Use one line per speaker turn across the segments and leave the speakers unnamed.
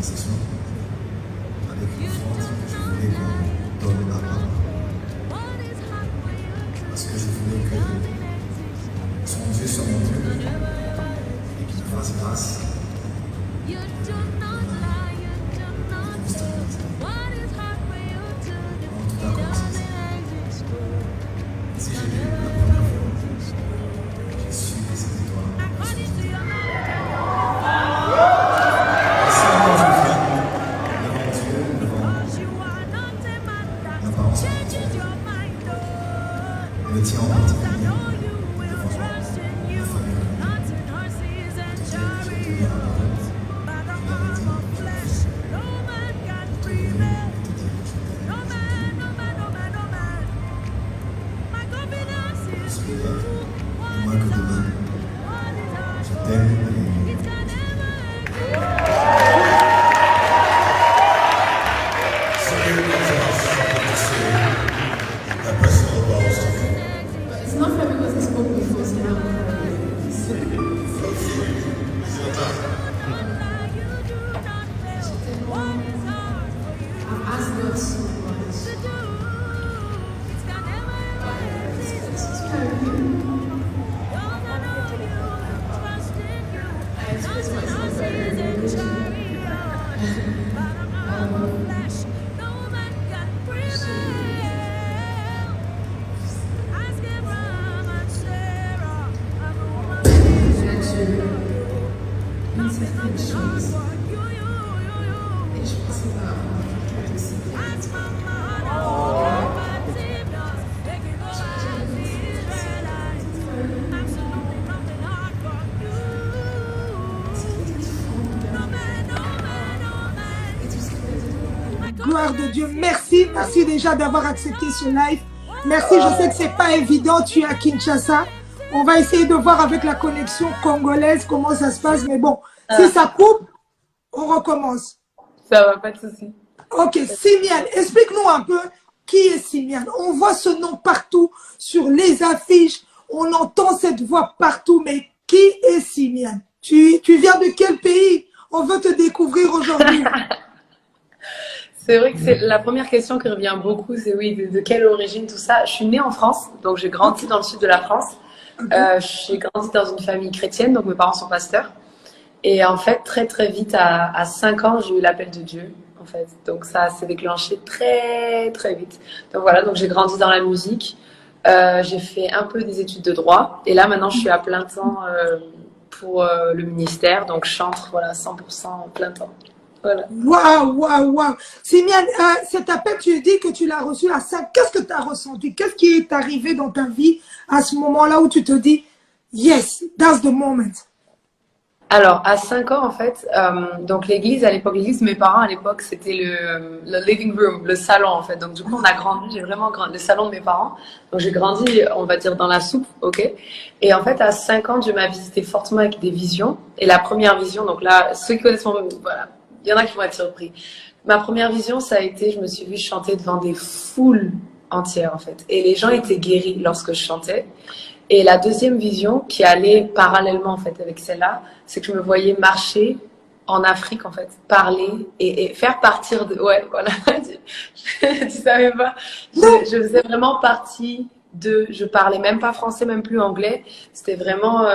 conversation avec une forte que je voulais qu'on donne la parole. Parce que je voulais que son Dieu soit mon Dieu et qu'il me fasse grâce. Si j'ai vu la première fois, j'ai su que c'était toi. Et c'est moi je viens devant Dieu, devant l'apparence de Dieu. Et le tien en particulier, devant toi, la famille que je te dire la parole, la vérité, te donner et te dire que je t'aime. Parce que moi que demain, je t'aime et
It's not fair because I spoke before, so now I've asked God so much. It's very I express myself very une certaine chose. Et je pense que ça va avoir aussi.
Gloire de Dieu, merci, merci déjà d'avoir accepté ce live. Merci, je sais que c'est pas évident, tu es à Kinshasa. On va essayer de voir avec la connexion congolaise comment ça se passe, mais bon, si ça coupe, on recommence.
Ça va, pas de souci.
Ok, Simiane, explique-nous un peu qui est Simiane. On voit ce nom partout sur les affiches, on entend cette voix partout, mais qui est Simiane? Tu viens de quel pays? On veut te découvrir aujourd'hui.
C'est vrai que c'est la première question qui revient beaucoup, c'est oui, de quelle origine, tout ça. Je suis née en France, donc j'ai grandi dans le sud de la France. J'ai grandi dans une famille chrétienne, donc mes parents sont pasteurs. Et en fait, très très vite, à 5 ans, j'ai eu l'appel de Dieu, en fait. Donc ça s'est déclenché très très vite. Donc voilà, donc j'ai grandi dans la musique. J'ai fait un peu des études de droit. Et là, maintenant, je suis à plein temps pour le ministère. Donc je chante, voilà, 100% plein temps. Voilà.
Waouh, waouh, waouh. Simiane, cet appel, tu dis que tu l'as reçu à 5. Qu'est-ce que tu as ressenti? Qu'est-ce qui est arrivé dans ta vie à ce moment-là où tu te dis, yes, that's the moment?
Alors, à 5 ans, en fait, donc l'église, à l'époque, l'église de mes parents, à l'époque, c'était le living room, le salon, en fait. Donc, du coup, on a grandi, j'ai vraiment grandi, le salon de mes parents. Donc, j'ai grandi, on va dire, dans la soupe, ok? Et en fait, à 5 ans, Dieu m'a visité fortement avec des visions. Et la première vision, donc là, ceux qui connaissent mon, voilà, il y en a qui vont être surpris. Ma première vision, ça a été, je me suis vue chanter devant des foules entières, en fait. Et les gens étaient guéris lorsque je chantais. Et la deuxième vision, qui allait parallèlement, en fait, avec celle-là, c'est que je me voyais marcher en Afrique, en fait, parler et faire partir de... Ouais, voilà, tu savais pas. Je faisais vraiment partie de... Je parlais même pas français, même plus anglais. C'était vraiment...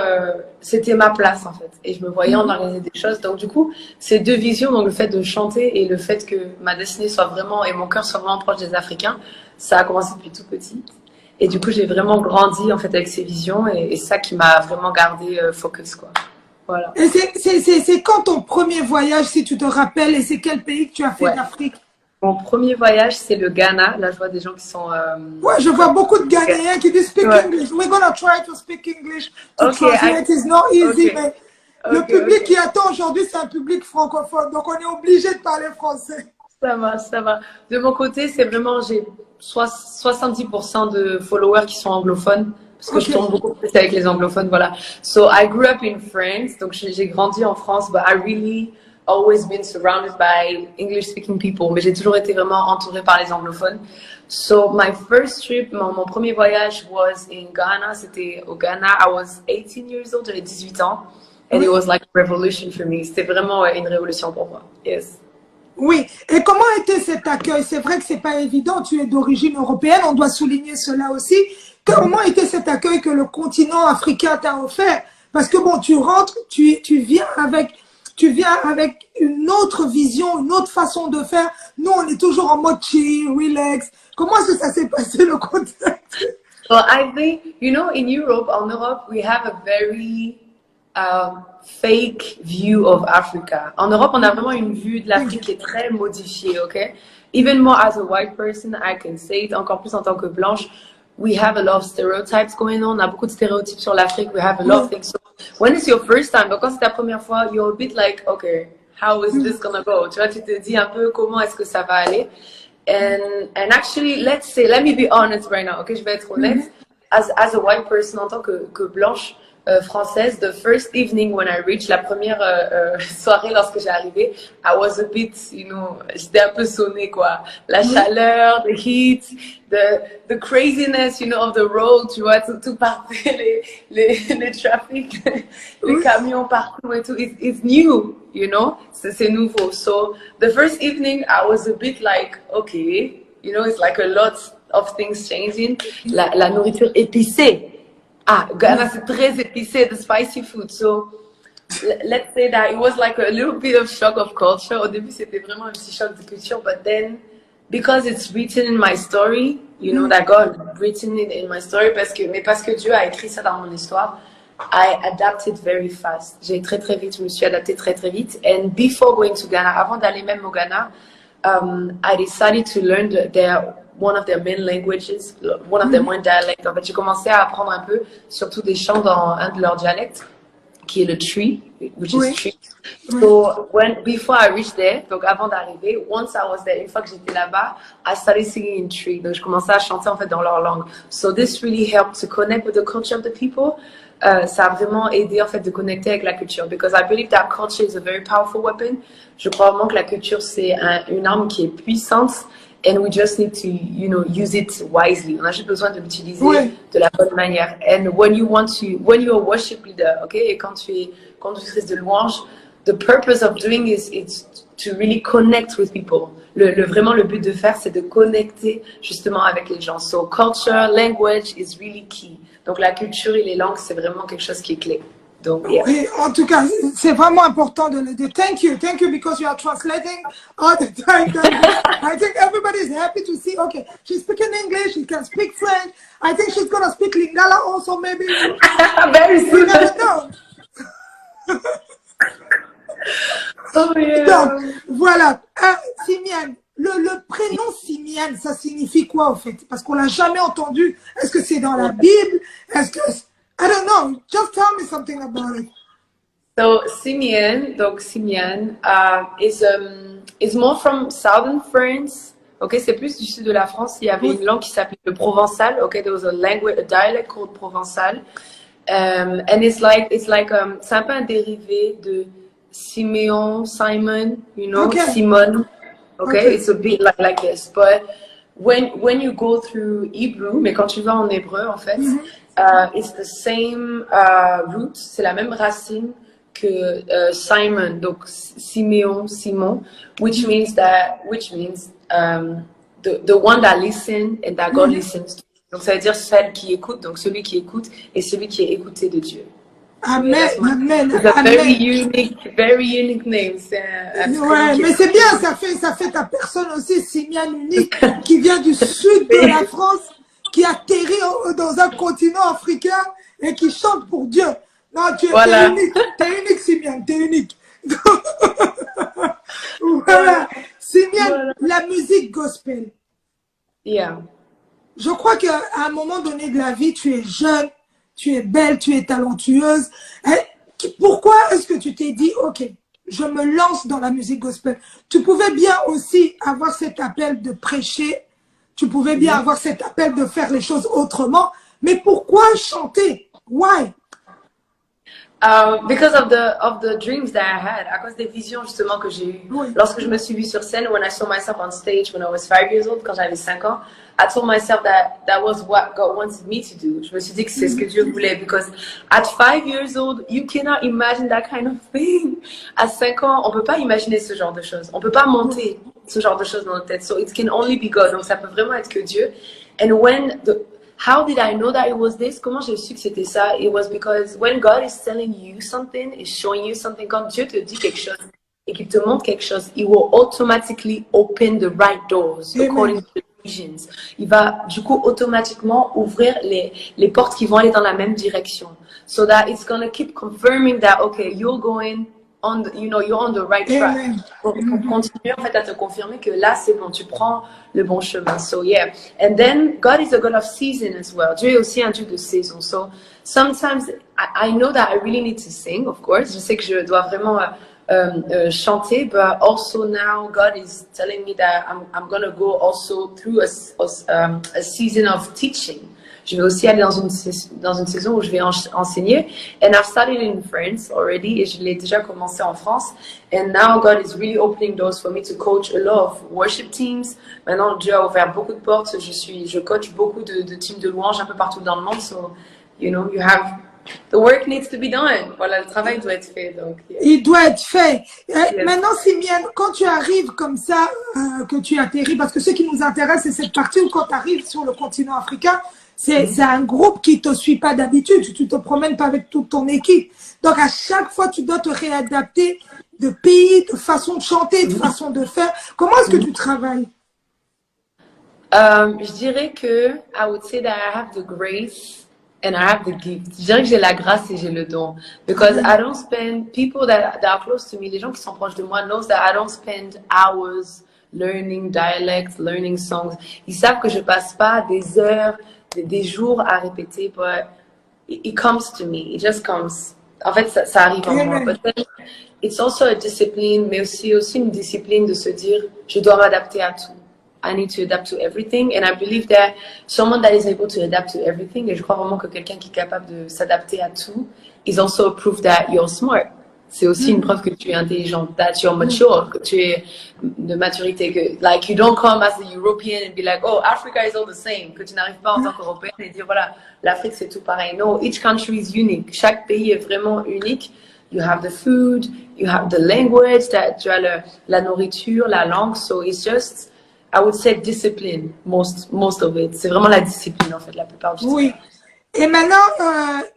c'était ma place, en fait. Et je me voyais organiser des choses. Donc, du coup, ces deux visions, donc le fait de chanter et le fait que ma destinée soit vraiment... Et mon cœur soit vraiment proche des Africains, ça a commencé depuis tout petit. Et du coup, j'ai vraiment grandi, en fait, avec ces visions. Et ça qui m'a vraiment gardé focus, quoi. Voilà.
Et c'est quand ton premier voyage, si tu te rappelles, et c'est quel pays que tu as fait d'Afrique?
Mon premier voyage, c'est le Ghana. Là, je vois des gens qui sont...
Ouais, je vois beaucoup de Ghanéens qui disent speak English. We're gonna try to speak English. To translate is not easy, mais le public qui attend aujourd'hui, c'est un public francophone. Donc, on est obligé de parler français.
Ça va, ça va. De mon côté, c'est vraiment... J'ai 70% de followers qui sont anglophones. Parce que je tombe beaucoup plus avec les anglophones, voilà. So, I grew up in France. Donc, j'ai grandi en France. But I really always been surrounded by English-speaking people. Mais j'ai toujours été vraiment entourée par les anglophones. So, my first trip, mon premier voyage was in Ghana. C'était au Ghana. I was 18 years old. J'avais 18 ans. And
Oui.
it was like a revolution for me. C'était vraiment une révolution pour moi. Yes.
Oui. Et comment était cet accueil? C'est vrai que c'est pas évident. Tu es d'origine européenne. On doit souligner cela aussi. Comment était cet accueil que le continent africain t'a offert? Parce que bon, tu rentres, tu viens avec une autre vision, une autre façon de faire. Nous, on est toujours en mode chill, relax. Comment est-ce que ça s'est passé le contact?
Well, I think, you know, in Europe, en Europe, we have a very fake view of Africa. En Europe, on a vraiment une vue de l'Afrique qui est très modifiée, okay? Even more as a white person, I can say it, encore plus en tant que blanche, we have a lot of stereotypes going on. On a beaucoup de stéréotypes sur l'Afrique. We have a lot of things. So when it's your first time, donc quand c'est ta première fois, you're a bit like, okay, how is this gonna go? Tu vois, tu te dis un peu comment est-ce que ça va aller. And actually, let me be honest right now, okay? Je vais être honnête. As a white person, en tant que blanche française, the first evening when I reached, la première soirée lorsque j'ai arrivé, I was a bit, you know, j'étais un peu sonnée, quoi. La chaleur, the heat, the craziness, you know, of the road, tu vois, tout partait, les trafics, les camions partout et tout. It's new, you know, c'est nouveau. So the first evening, I was a bit like, okay, you know, it's like a lot of things changing. La nourriture épicée. Ah, Ghana, c'est très épicé, the spicy food. So, let's say that it was like a little bit of shock of culture. Au début, c'était vraiment un petit choc de culture. But then, because it's written in my story, you know, that God written it in my story, parce que Dieu a écrit ça dans mon histoire, I adapted very fast. J'ai très vite, je me suis adaptée très vite. And before going to Ghana, avant d'aller même au Ghana, I decided to learn one of their main languages, one of their main dialects. En fait, j'ai commencé à apprendre un peu, surtout des chants dans un de leurs dialectes, qui est le Tree, which is Tree. So, before I reached there, donc avant d'arriver, once I was there, une fois que j'étais là-bas, I started singing in Tree. Donc, je commençais à chanter en fait dans leur langue. So, this really helped to connect with the culture of the people. Ça a vraiment aidé en fait de connecter avec la culture, because I believe that culture is a very powerful weapon. Je crois vraiment que la culture c'est une arme qui est puissante. And we just need to, you know, use it wisely. On a juste besoin de l'utiliser de la bonne manière. And when you're a worship leader, okay, et quand tu es conductrice de louange, the purpose of doing is to really connect with people. Vraiment, le but de faire, c'est de connecter justement avec les gens. So culture, language is really key. Donc la culture et les langues, c'est vraiment quelque chose qui est clé. Donc, yeah.
Oui, en tout cas, c'est vraiment important de le dire. Thank you because you are translating all the time. I think everybody is happy to see. Okay, she's speaking English. She can speak French. I think she's gonna speak Lingala also, maybe.
Very soon.
You never know.
Oh yeah.
Donc, voilà. Simiane. Le prénom Simiane, ça signifie quoi, en fait? Parce qu'on l'a jamais entendu. Est-ce que c'est dans la Bible? Est-ce que... I don't know. Just tell me something about it.
So Simian is more from southern France. Okay, c'est plus du sud de la France. Il y avait une langue qui s'appelait le provençal. Okay, there was a dialect called provençal, and it's like c'est un peu un dérivé de Simon, you know, Simon. Okay, it's a bit like this, but when you go through Hebrew, mais quand tu vas en hébreu en fait. It's the same root, c'est la même racine que Simon, donc Simon, which means the one that listens and that God listens to. Donc ça veut dire celle qui écoute, donc celui qui écoute et celui qui est écouté de Dieu.
Amen, amen.
It's a very unique name.
Ouais, mais c'est bien, ça fait ta personne aussi, Simiane unique, qui vient du sud de la France, qui atterrit dans un continent africain et qui chante pour Dieu. Non, tu es unique, Simiane, tu es unique. Voilà. Simiane, la musique gospel.
Yeah.
Je crois qu'à un moment donné de la vie, tu es jeune, tu es belle, tu es talentueuse. Pourquoi est-ce que tu t'es dit, ok, je me lance dans la musique gospel? Tu pouvais bien aussi avoir cet appel de prêcher. Tu pouvais bien avoir cet appel de faire les choses autrement, mais pourquoi chanter? Why?
Because of the dreams that I had, à cause des visions justement que j'ai eues.
Oui.
Lorsque je me suis vue sur scène, when I saw myself on stage when I was 5 years old, quand j'avais 5 ans, I told myself that was what God wanted me to do. Je me suis dit que c'est ce que Dieu voulait, because at 5 years old, you cannot imagine that kind of thing. À 5 ans, on peut pas imaginer ce genre de choses. On peut pas monter ce genre de choses dans notre tête. So it can only be God. Donc ça peut vraiment être que Dieu. And how did I know that it was this? Comment j'ai su que c'était ça? It was because when God is telling you something, is showing you something, quand Dieu te dit quelque chose et qu'il te montre quelque chose, He will automatically open the right doors according to the visions. Il va du coup automatiquement ouvrir les portes qui vont aller dans la même direction. So that it's going to keep confirming that, okay, you're going on the, you're on the right track. Pour continuer en fait à te confirmer que là c'est bon, tu prends le bon chemin. So yeah, and then God is a God of season as well. Dieu est aussi un Dieu de saison. So sometimes I know that I really need to sing, of course. Je sais que je dois vraiment chanter, but also now God is telling me that I'm gonna go also through a season of teaching. Je vais aussi aller dans une saison où je vais enseigner. And I've started in France already, et je l'ai déjà commencé en France. And now God is really opening doors for me to coach a lot of worship teams. Maintenant, Dieu a ouvert beaucoup de portes. Je coach beaucoup de teams de louanges un peu partout dans le monde. So, the work needs to be done. Voilà, le travail doit être fait. Donc, yeah.
Il doit être fait. Maintenant, Simiane, quand tu arrives comme ça, que tu atterris, parce que ce qui nous intéresse, c'est cette partie où quand tu arrives sur le continent africain, c'est un groupe qui te suit pas d'habitude. Tu te promènes pas avec toute ton équipe. Donc, à chaque fois, tu dois te réadapter de pays, de façon de chanter, de façon de faire. Comment est-ce que tu travailles?
Je dirais que I would say that I have the grace and I have the gift. Je dirais que j'ai la grâce et j'ai le don. Because I don't spend, people that are close to me, les gens qui sont proches de moi, knows that I don't spend hours learning dialects, learning songs. Ils savent que je passe pas des heures, des jours à répéter, but it comes to me. It just comes. En fait, ça arrive en moi. But then it's also a discipline, mais aussi une discipline de se dire, je dois m'adapter à tout. I need to adapt to everything, and I believe that someone that is able to adapt to everything, et je crois vraiment que quelqu'un qui est capable de s'adapter à tout, is also a proof that you're smart. C'est aussi une preuve que tu es intelligente, that you're mature, que tu es de maturité, que like you don't come as a European and be like, oh, Africa is all the same, que tu n'arrives pas en tant qu'Européenne et dire voilà, l'Afrique c'est tout pareil. No, each country is unique. Chaque pays est vraiment unique. You have the food, you have the language, tu as la nourriture, la langue, so it's just, I would say discipline, most of it. C'est vraiment la discipline, en fait, la plupart du temps.
Oui. Et maintenant,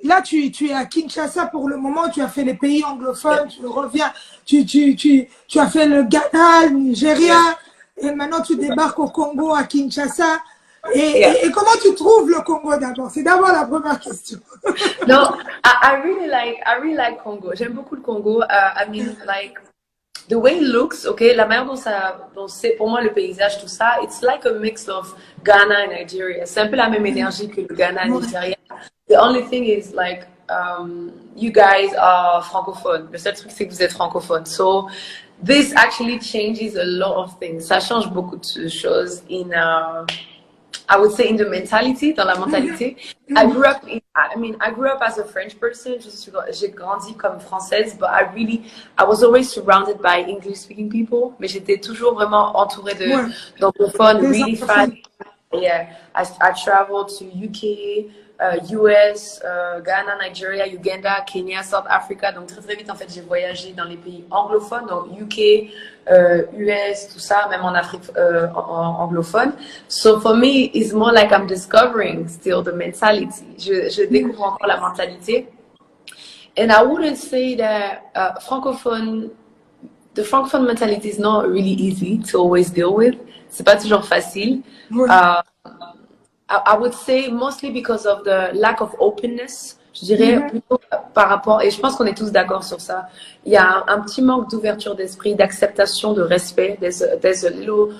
là, tu es à Kinshasa pour le moment, tu as fait les pays anglophones, tu reviens, tu as fait le Ghana, le Nigeria, et maintenant tu débarques au Congo, à Kinshasa. Et comment tu trouves le Congo d'abord? C'est d'abord la première question.
No, I really like Congo. J'aime beaucoup le Congo. I mean, like, the way it looks, okay, la manière dont c'est pour moi le paysage, tout ça, it's like a mix of Ghana and Nigeria. C'est un peu la même énergie que le Ghana et le Nigeria. The only thing is like, you guys are francophones. Le seul truc c'est que vous êtes francophones. So this actually changes a lot of things. Ça change beaucoup de choses I would say in the mentality, dans la mentalité. I grew up as a French person. J'ai grandi comme française, but I was always surrounded by English-speaking people. Mais j'étais toujours vraiment entourée d'anglophones, really fun. Yeah, I traveled to UK, US, Ghana, Nigeria, Uganda, Kenya, South Africa. Donc très vite en fait j'ai voyagé dans les pays anglophones, donc UK, US, tout ça, même en Afrique anglophone. So for me, it's more like I'm discovering still the mentality. Je découvre encore la mentalité. And I wouldn't say that the francophone mentality is not really easy to always deal with. C'est pas toujours facile. I would say mostly because of the lack of openness. Je dirais plutôt par rapport, et je pense qu'on est tous d'accord sur ça, il y a un petit manque d'ouverture d'esprit, d'acceptation, de respect. There's a little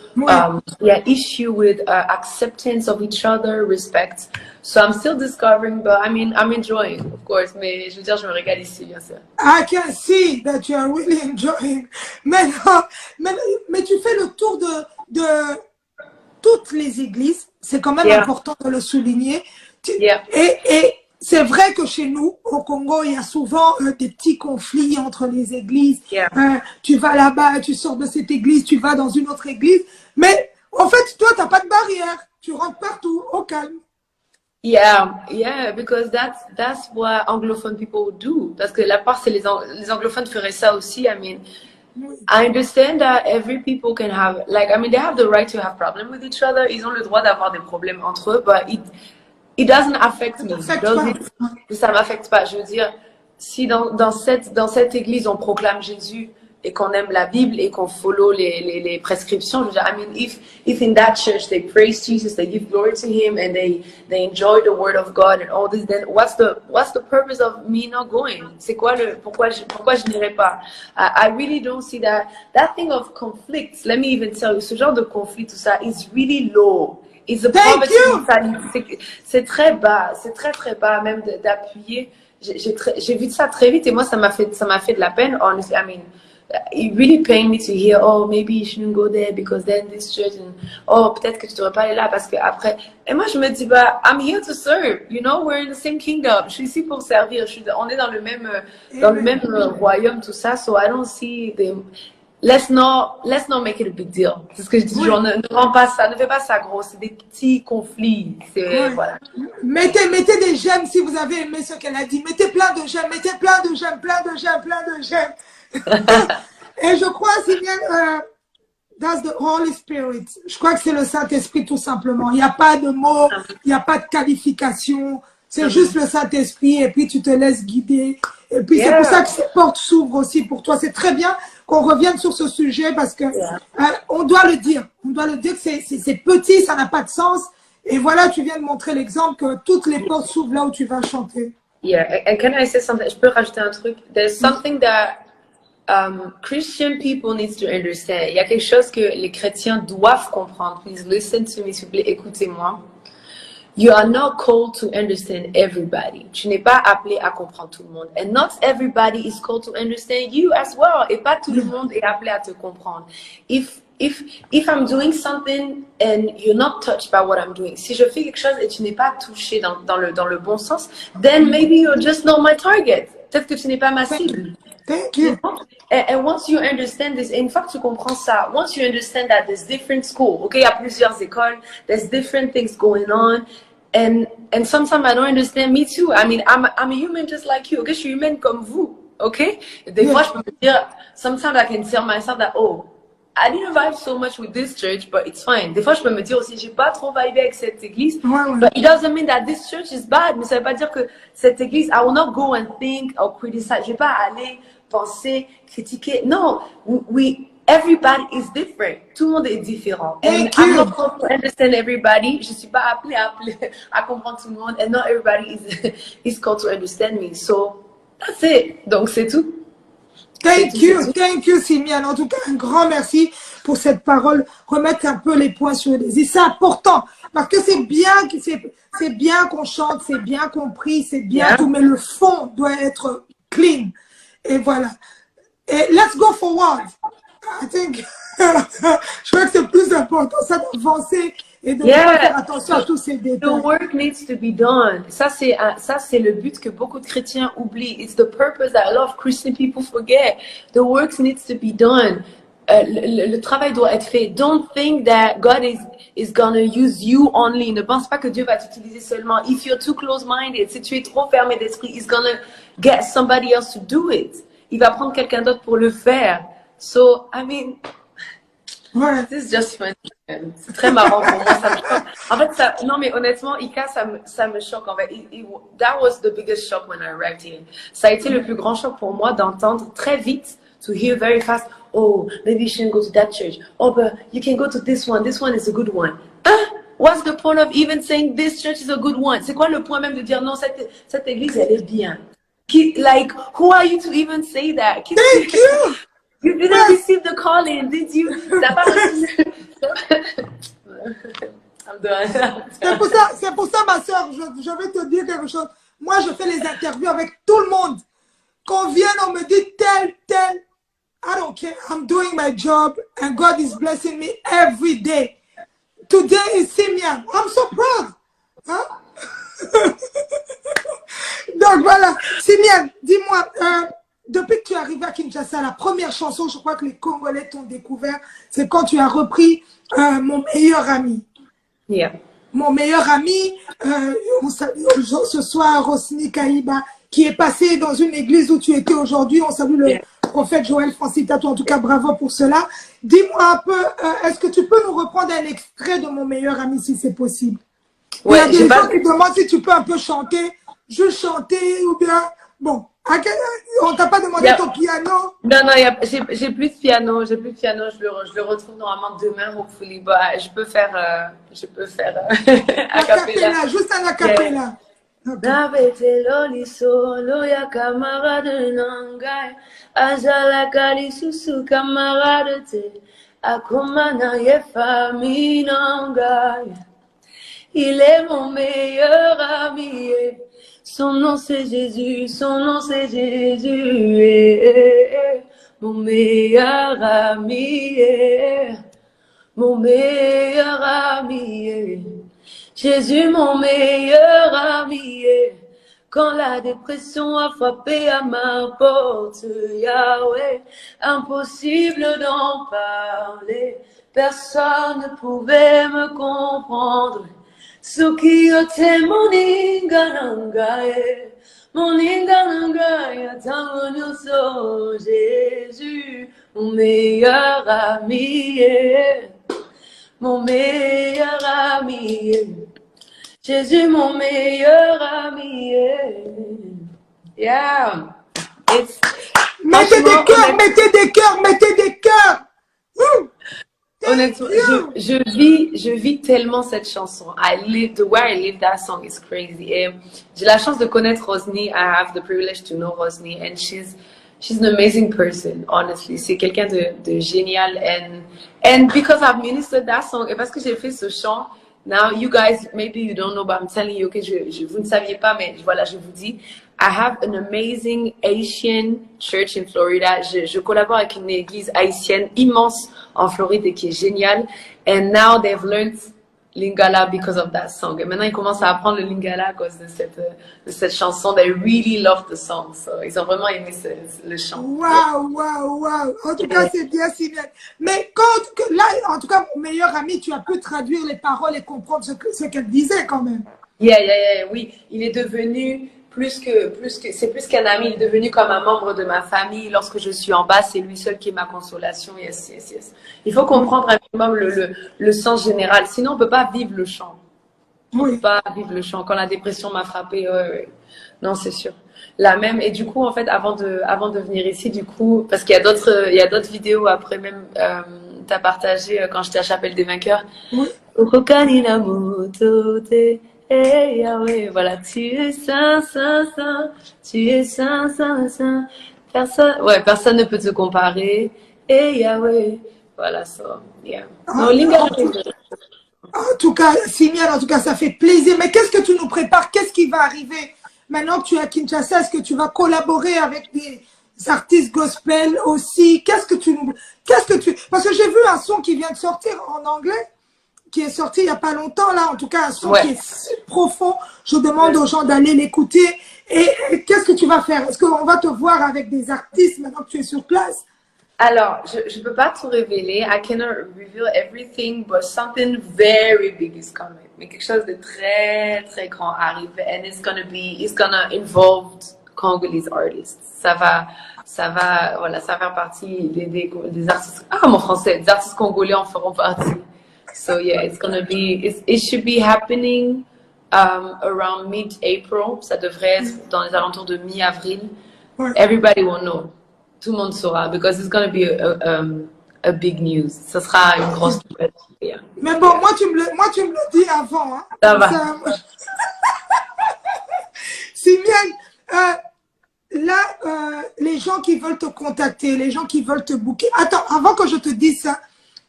issue with acceptance of each other, respect. So I'm still discovering, but I mean, I'm enjoying, of course. Mais je veux dire, je me régale ici, bien sûr.
I can see that you are really enjoying. Mais tu fais le tour de toutes les églises. C'est quand même important de le souligner. Et c'est vrai que chez nous, au Congo, il y a souvent des petits conflits entre les églises.
Yeah.
Tu vas là-bas, tu sors de cette église, tu vas dans une autre église. Mais en fait, toi, tu n'as pas de barrière. Tu rentres partout, au calme.
Yeah, because that's what anglophone people do. Parce que la part, c'est les anglophones feraient ça aussi. I mean, I understand that every people can have, like, I mean, they have the right to have problems with each other. Ils ont le droit d'avoir des problèmes entre eux, but it doesn't affect me. Ça m'affecte pas. Je veux dire, si dans cette église, on proclame Jésus et qu'on aime la Bible et qu'on follow les prescriptions, je veux dire, I mean, if in that church they praise Jesus, they give glory to Him, and they enjoy the Word of God and all this, then what's the purpose of me not going? C'est quoi pourquoi je n'irai pas? I really don't see that thing of conflicts. Let me even tell you, ce genre de conflit, tout ça, is really low. It's a poverty mentality. C'est très bas, c'est très très bas même d'appuyer. J'ai vu ça très vite et moi ça m'a fait de la peine. Honestly, I mean, it really pained me to hear, oh, maybe you shouldn't go there because then this church, and oh, peut-être que tu devrais pas aller là parce que après. Et moi, je me dis, bah, I'm here to serve, you know, we're in the same kingdom. Je suis ici pour servir. On est dans le même royaume, tout ça. So I don't see let's not make it a big deal. C'est ce que je dis toujours. Ne fais pas ça gros. C'est des petits conflits. Voilà.
Mettez des j'aime si vous avez aimé ce qu'elle a dit. Mettez plein de j'aime, plein de j'aime. Et je crois, Simian, that's the Holy Spirit. Je crois que c'est le Saint-Esprit tout simplement. Il n'y a pas de mots, il n'y a pas de qualification. C'est juste le Saint-Esprit et puis tu te laisses guider. Et puis c'est pour ça que ces portes s'ouvrent aussi pour toi. C'est très bien qu'on revienne sur ce sujet parce que on doit le dire. On doit le dire que c'est petit, ça n'a pas de sens. Et voilà, tu viens de montrer l'exemple que toutes les portes s'ouvrent là où tu vas chanter.
Yeah, and can I say something? Je peux rajouter un truc? There's something that Christian people need to understand. Il y a quelque chose que les chrétiens doivent comprendre. Please listen to me, s'il vous plaît, écoutez-moi. You are not called to understand everybody. Tu n'es pas appelé à comprendre tout le monde. And not everybody is called to understand you as well. Et pas tout le monde est appelé à te comprendre. If I'm doing something and you're not touched by what I'm doing, si je fais quelque chose et tu n'es pas touché dans le bon sens, then maybe you're just not my target. Peut-être que tu n'es pas ma cible.
Thank you.
And once you understand this, et une fois que tu comprends ça, once you understand that there's different schools, okay, il y a plusieurs écoles, there's different things going on, and sometimes I don't understand, me too. I mean, I'm a human just like you, okay, je suis humaine comme vous, okay? Des fois, je peux me dire, sometimes I can tell myself that, oh, I didn't vibe so much with this church, but it's fine. Des fois, je peux me dire aussi, j'ai pas trop vibé avec cette église. But it doesn't mean that this church is bad. Mais ça veut pas dire que cette église, I will not go and think or criticize. Je vais pas aller penser, critiquer. Non, everybody is different. Tout le monde est différent. And I'm not called to understand everybody. Je suis pas appelée à comprendre tout le monde. And not everybody is called to understand me. So, that's it. Donc, c'est tout.
Thank you, Simian. En tout cas, un grand merci pour cette parole. Remettre un peu les points sur les i. C'est important parce que c'est bien qu'on chante, c'est bien compris, c'est bien tout, mais le fond doit être clean. Et voilà. Et let's go forward. I think, je crois que c'est plus important, ça d'avancer et de faire attention à tous ces détails.
The work needs to be done. Ça, c'est le but que beaucoup de chrétiens oublient. It's the purpose that a lot of Christian people forget. The work needs to be done. Le travail doit être fait. Don't think that God is gonna use you only. Ne pense pas que Dieu va t'utiliser seulement. If you're too close-minded, si tu es trop fermé d'esprit, He's gonna get somebody else to do it. Il va prendre quelqu'un d'autre pour le faire. So, I mean, this is just funny. C'est très marrant pour moi, ça me choque. En fait, non mais honnêtement, Ika, ça me choque. En fait, that was the biggest shock when I arrived here. Ça a été le plus grand choc pour moi d'entendre très vite, to hear very fast, oh, maybe you shouldn't go to that church. Oh, but you can go to this one. This one is a good one. What's the point of even saying this church is a good one? C'est quoi le point même de dire non, cette église, elle est bien? Like, who are you to even say that?
Thank you!
You didn't receive the calling, did you? T'as pas reçu. I'm done.
C'est pour ça, ma soeur, je vais te dire quelque chose. Moi, je fais les interviews avec tout le monde. Qu'on vienne, on me dit tel. I don't care. I'm doing my job and God is blessing me every day. Today is Simian. I'm so proud. Huh? Donc voilà, Simian, dis-moi, depuis que tu es arrivé à Kinshasa, la première chanson, je crois que les Congolais t'ont découvert, c'est quand tu as repris Mon meilleur ami.
Yeah.
Mon meilleur ami, on salue ce soir Rosny Kaïba, qui est passé dans une église où tu étais aujourd'hui. On salue le prophète Joël Francis Tatou. En tout cas, bravo pour cela. Dis-moi un peu, est-ce que tu peux nous reprendre un extrait de Mon meilleur ami, si c'est possible? Il y a des gens qui demandent si tu peux un peu chanter. Je chantais ou bien... Bon, on t'a pas demandé ton piano?
Non, j'ai plus de piano. Je le retrouve normalement demain, hopefully. Bah, je peux faire a cappella.
Juste un a cappella.
Nabetelo lisolo ya camarade nangai azala kali susu camarade te akomana ye famille nangai. Il est mon meilleur ami. Son nom c'est Jésus, son nom c'est Jésus. Mon meilleur ami, mon meilleur ami. Jésus, mon meilleur ami. Quand la dépression a frappé à ma porte, Yahweh, impossible d'en parler. Personne ne pouvait me comprendre. Sukiyote moninganangae, atangonyoso, Jésus, mon meilleur ami, mon meilleur ami, Jésus, mon meilleur ami, yeah.
Mettez des cœurs, mettez des cœurs, mettez des cœurs.
Honnêtement, je vis tellement cette chanson. The way I live that song is crazy. Et j'ai la chance de connaître Rosny. I have the privilege to know Rosny, and she's an amazing person. Honestly, c'est quelqu'un de génial. And because I've ministered that song, et parce que j'ai fait ce chant, now you guys maybe you don't know, but I'm telling you, vous ne saviez pas, mais voilà, je vous dis. I have an amazing Haitian church in Florida. Je collabore avec une église haïtienne immense en Floride et qui est géniale. And now they've learned Lingala because of that song. Et maintenant, ils commencent à apprendre le Lingala à cause de cette chanson. They really love the song. So, ils ont vraiment aimé le chant.
Waouh. En tout cas, c'est bien, si bien. Mais là, en tout cas, mon meilleur ami, tu as pu traduire les paroles et comprendre ce qu'elle disait quand même.
Yeah, oui. Il est devenu... c'est plus qu'un ami, il est devenu comme un membre de ma famille. Lorsque je suis en bas, c'est lui seul qui est ma consolation. Yes. Il faut comprendre un minimum le sens général. Sinon, on peut pas vivre le chant. On peut pas vivre le chant. Quand la dépression m'a frappée, non, c'est sûr. La même. Et du coup, en fait, avant de venir ici, du coup, parce qu'il y a d'autres vidéos après même, t'as partagé quand j'étais à Chapelle des Vainqueurs. Hey Yahweh, voilà, tu es saint, tu es saint. Personne ne peut te comparer. Hey Yahweh, voilà ça. Yeah.
En tout cas, Simian, ça fait plaisir. Mais qu'est-ce que tu nous prépares? Qu'est-ce qui va arriver maintenant que tu es à Kinshasa? Est-ce que tu vas collaborer avec des artistes gospel aussi? Parce que j'ai vu un son qui vient de sortir en anglais, qui est sorti il n'y a pas longtemps, là, en tout cas, un son qui est si profond. Je demande aux gens d'aller l'écouter. Et qu'est-ce que tu vas faire? Est-ce qu'on va te voir avec des artistes maintenant que tu es sur place?
Alors, je ne peux pas tout révéler. I cannot reveal everything, but something very big is coming. Mais quelque chose de très, très grand arrive. And it's gonna involve Congolese artists. Ça va faire partie des artistes. Ah, mon français, des artistes congolais en feront partie. So yeah, it should be happening around mid-April. Ça devrait être dans les alentours de mi-avril. Everybody will know. Tout le monde saura, because it's going to be a big news. Ça sera une grosse nouvelle. Yeah.
Mais bon, moi tu me le dis avant. Hein.
Ça va.
Simian, là, les gens qui veulent te contacter, les gens qui veulent te booker. Attends, avant que je te dise ça,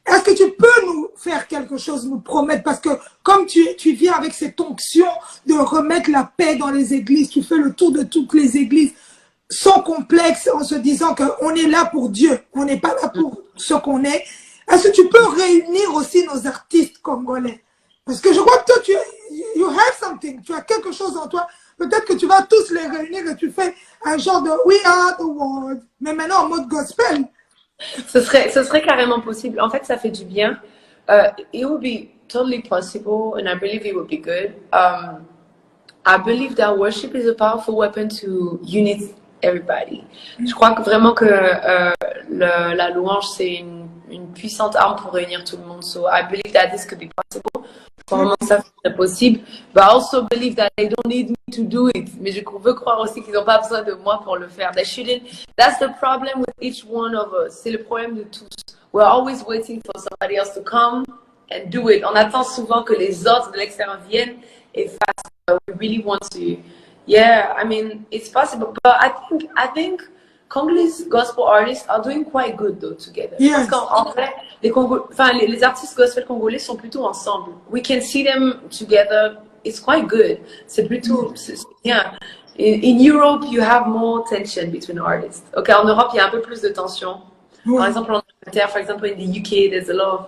est-ce que tu peux nous faire quelque chose, nous promettre? Parce que comme tu viens avec cette onction de remettre la paix dans les églises, tu fais le tour de toutes les églises sans complexe, en se disant qu'on est là pour Dieu, on n'est pas là pour ce qu'on est. Est-ce que tu peux réunir aussi nos artistes congolais? Parce que je crois que toi, you have something, tu as quelque chose en toi. Peut-être que tu vas tous les réunir et tu fais un genre de We Are the World, mais maintenant en mode gospel.
Ce serait carrément possible. En fait, ça fait du bien. It would be totally possible, and I believe it would be good. I believe that worship is a powerful weapon to unite everybody. Je crois que vraiment que la louange, c'est une puissante arme pour réunir tout le monde. So I believe that this could be possible. Je crois vraiment que ça serait possible. But I also believe that they don't need me to do it. Mais je veux croire aussi qu'ils n'ont pas besoin de moi pour le faire. They shouldn't. That's the problem with each one of us. C'est le problème de tous. We're always waiting for somebody else to come and do it. On attend souvent que les autres de l'extérieur viennent et fassent. We really want to. Yeah, I mean, it's possible. But I think Congolese gospel artists are doing quite good though together.
Yes.
Parce qu'en vrai, les artistes gospel congolais sont plutôt ensemble. We can see them together. It's quite good. C'est plutôt, c'est bien. In Europe, you have more tension between artists. Ok, en Europe, il y a un peu plus de tension. Par exemple, en Angleterre, for example, in the UK, there's a lot of,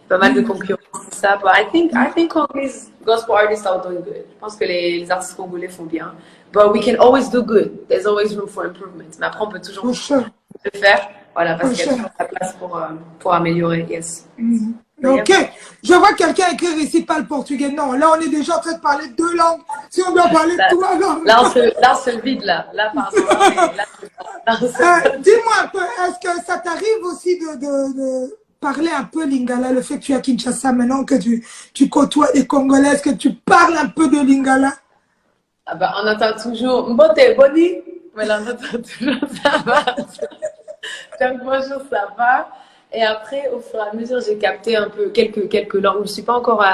pas mal de concurrence, tout ça. But I think Congolese gospel artists are doing good. Je pense que les artistes congolais font bien. But we can always do good. There's always room for improvement. Mais après, on peut toujours le faire. Voilà, parce qu'il y a toujours la place pour améliorer. Yes.
Ok. Je vois quelqu'un écrire ici pas le portugais. Non, là, on est déjà en train de parler deux langues. Si on doit parler trois langues.
Là, on se vide, là. Là, pardon.
Dis-moi un peu, est-ce que ça t'arrive aussi de parler un peu lingala, le fait que tu es à Kinshasa maintenant, que tu côtoies les Congolais, est-ce que tu parles un peu de lingala?
Ah bah, on entend toujours Mbote, Boni, mais là, on entend toujours ça va. Donc, bonjour, ça va. Et après, au fur et à mesure, j'ai capté un peu quelques langues. Je ne suis pas encore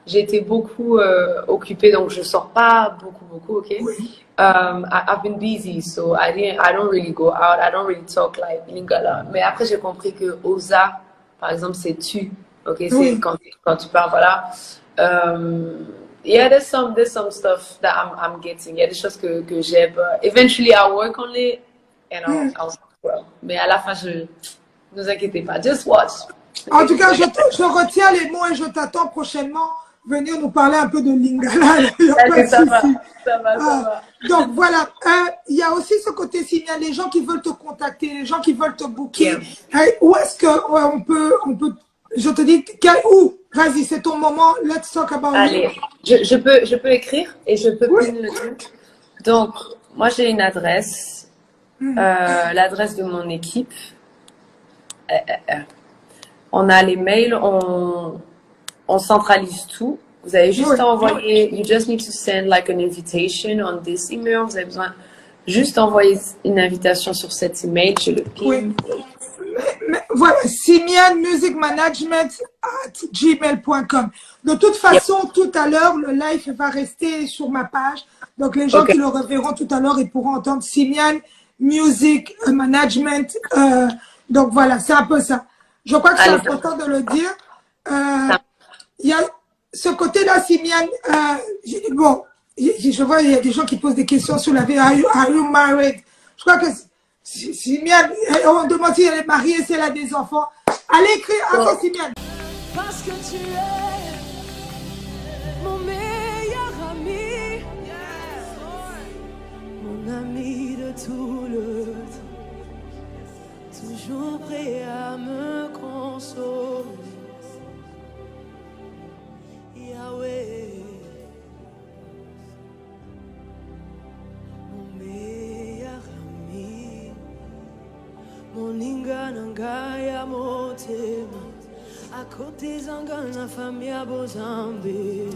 j'ai été beaucoup occupée, donc je ne sors pas beaucoup, ok?
Oui.
I've been busy, so I don't really go out, I don't really talk like lingala. Mais après, j'ai compris que Oza, par exemple, c'est tu, ok? C'est quand tu parles, voilà. Yeah, there's some stuff that I'm getting. Il y a des choses que j'ai, but eventually I'll work on it and I'll well. Mais à la fin, ne vous inquiétez pas, just watch.
En tout cas, je retiens les mots et je t'attends prochainement venir nous parler un peu de lingala.
Ça va.
Donc voilà, il y a aussi ce côté signal, les gens qui veulent te contacter, les gens qui veulent te booker. Où est-ce que on peut, je te dis, où? Vas-y, c'est ton moment. Let's talk about
it. Allez, je peux écrire et je peux prendre le truc. Donc, moi, j'ai une adresse, l'adresse de mon équipe. On a les mails, on centralise tout. Vous avez juste à envoyer, you just need to send like an invitation on this email. Vous avez besoin juste d'envoyer une invitation sur cet email, je le ping.
Mais voilà, Simian Music Management @gmail.com. De toute façon, tout à l'heure, le live va rester sur ma page. Donc, les gens qui le reverront tout à l'heure, ils pourront entendre Simian Music Management. Donc, voilà, c'est un peu ça. Je crois que c'est important de le dire. Il y a ce côté-là, Simian. Bon, je vois, il y a des gens qui posent des questions sur la vie. Are you married? Je crois que Simian, on demande si elle est mariée, si elle a des enfants. Allez écrire à toi, Simian.
Parce que tu es mon meilleur ami, mon ami de tout le temps, toujours prêt à me consoler. Yahweh, mon meilleur ami, mon inganangaya motema. À côté zangana famia bozambe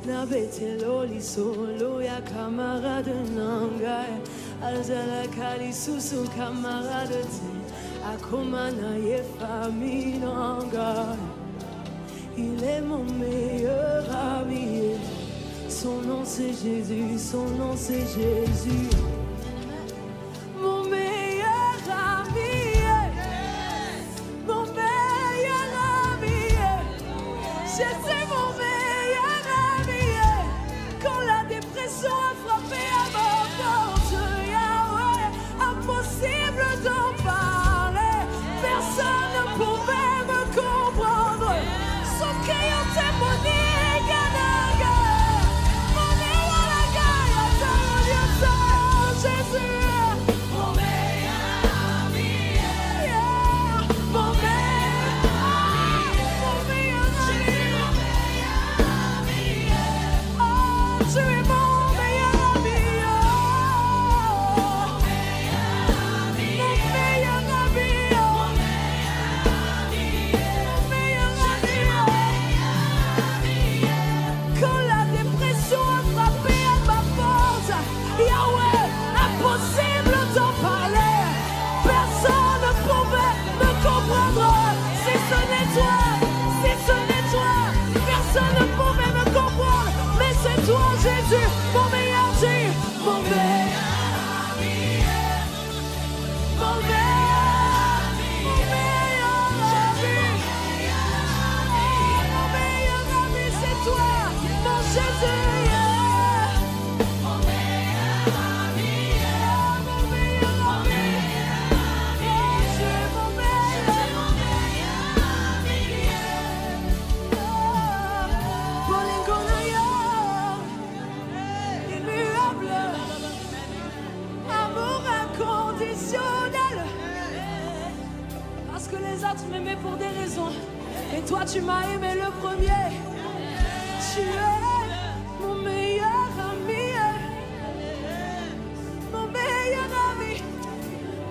na betelo li solo ya camarade nangaya alzala kali susu camarade te akomana ye famille nangaya. Il est mon meilleur ami, son nom c'est Jésus, son nom c'est Jésus. Mon meilleur ami, mon meilleur ami, c'est mon meilleur ami. Quand la dépression a frappé à ma porte, Yahweh, impossible d'en parler, personne ne pouvait me comprendre. Sauf que yo te monnaie, ganaga, monnaie la gaia. les autres m'aimaient pour des raisons. Et toi, tu m'as aimé le premier. Tu es mon meilleur ami. Mon meilleur ami.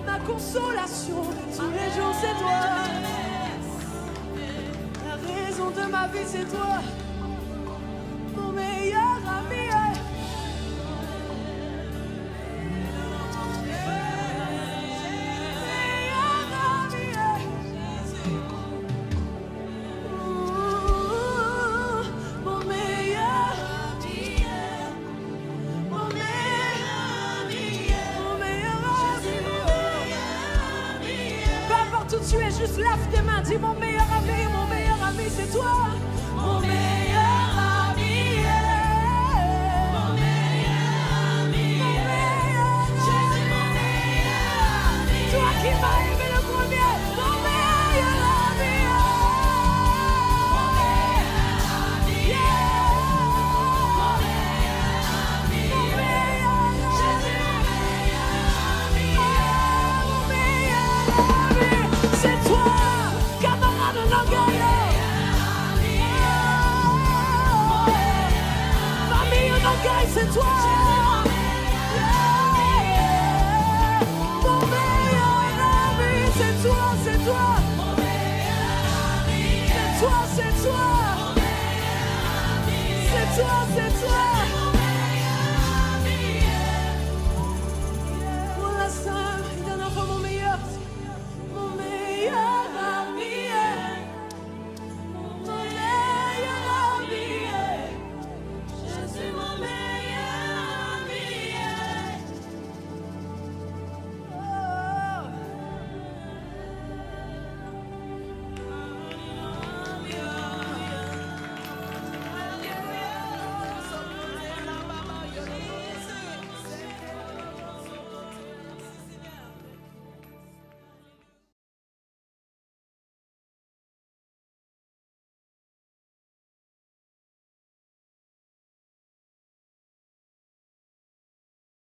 Ma consolation de tous les jours, c'est toi. La raison de ma vie, c'est toi. Mon meilleur ami. Tu es juste lève tes mains, dis mon meilleur ami, c'est toi. Mon meilleur